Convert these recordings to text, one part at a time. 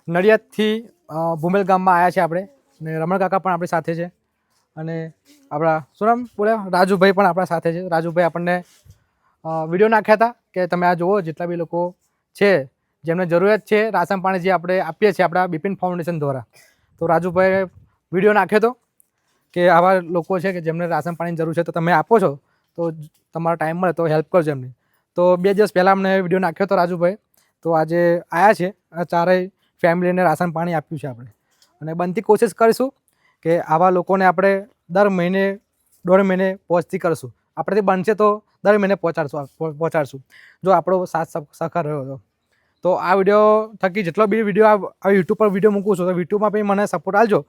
નડિયાદથી ભૂમેલ ગામમાં આવ્યા છે આપણે, ને રમણ કાકા પણ આપણી સાથે છે, અને આપણા શું નામ બોલ્યા, રાજુભાઈ પણ આપણા સાથે છે. રાજુભાઈ આપણને વિડીયો નાખ્યા હતા કે તમે આ જુઓ, જેટલા બી લોકો છે જેમને જરૂરિયાત છે રાશન પાણી જે આપણે આપીએ છીએ આપણા બિપિન ફાઉન્ડેશન દ્વારા, તો રાજુભાઈએ વિડીયો નાખ્યો હતો કે આવા લોકો છે કે જેમને રાશન પાણીની જરૂર છે, તો તમે આપો છો તો તમારો ટાઈમ મળે તો હેલ્પ કરજો એમની. તો 2 દિવસ પહેલાં અમને વિડીયો નાખ્યો હતો રાજુભાઈ, તો આજે આવ્યા છે, આ ચારેય ફેમિલીને રાશન પાણી આપ્યું છે આપણે, અને બનતી કોશિશ કરીશું કે આવા લોકોને આપણે દર મહિને 1.5 મહિને પહોંચતી કરશું. આપણેથી બનશે તો દર મહિને પહોંચાડશું જો આપણો સાથ સહકાર રહ્યો તો આ વિડીયો થકી જેટલો બી વિડીયો આ યુટ્યુબ પર વિડીયો મૂકું છું તો યુટ્યુબમાં બી મને સપોર્ટ આપજો,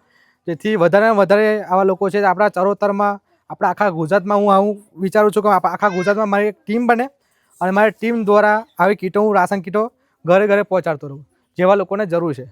જેથી વધારે વધારે આવા લોકો છે આપણા ચરોતરમાં, આપણા આખા ગુજરાતમાં. હું આવું વિચારું છું કે આખા ગુજરાતમાં મારી એક ટીમ બને અને મારી ટીમ દ્વારા આવી કીટો, હું રાશન કીટો ઘરે ઘરે પહોંચાડતો રહું જેવા લોકોને જરૂર છે.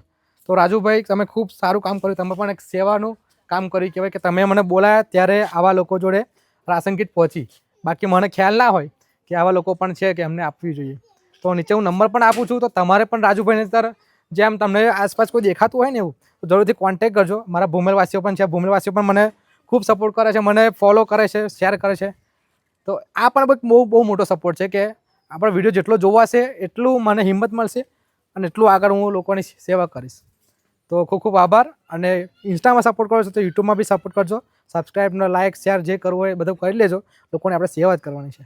તો રાજુભાઈ, તમે ખૂબ સારું કામ કર્યું, તમે પણ એક સેવાનું કામ કર્યું કહેવાય કે તમે મને બોલાયા ત્યારે આવા લોકો જોડે રાશન કીટ પહોંચી. બાકી મને ખ્યાલ ના હોય કે આવા લોકો પણ છે કે એમને આપવી જોઈએ. તો નીચે હું નંબર પણ આપું છું, તો તમારે પણ રાજુભાઈને તર જેમ તમને આસપાસ કોઈ દેખાતું હોય ને એવું તો જરૂરથી કોન્ટેક્ટ કરજો. મારા ભૂમેલવાસીઓ પણ છે, ભૂમેલવાસીઓ પણ મને ખૂબ સપોર્ટ કરે છે, મને ફોલો કરે છે, શેર કરે છે. તો આ પણ બહુ મોટો સપોર્ટ છે કે આપણો વિડીયો જેટલો જોવાશે એટલું મને હિંમત મળશે અને એટલું આગળ હું લોકોની સેવા કરીશ. તો ખૂબ ખૂબ આભાર. અને ઇન્સ્ટામાં સપોર્ટ કરો છો તો યુટ્યુબમાં બી સપોર્ટ કરજો. સબસ્ક્રાઈબ, લાઇક, શેર જે કરવું હોય એ બધું કરી લેજો. લોકોને આપણે સેવા જ કરવાની છે.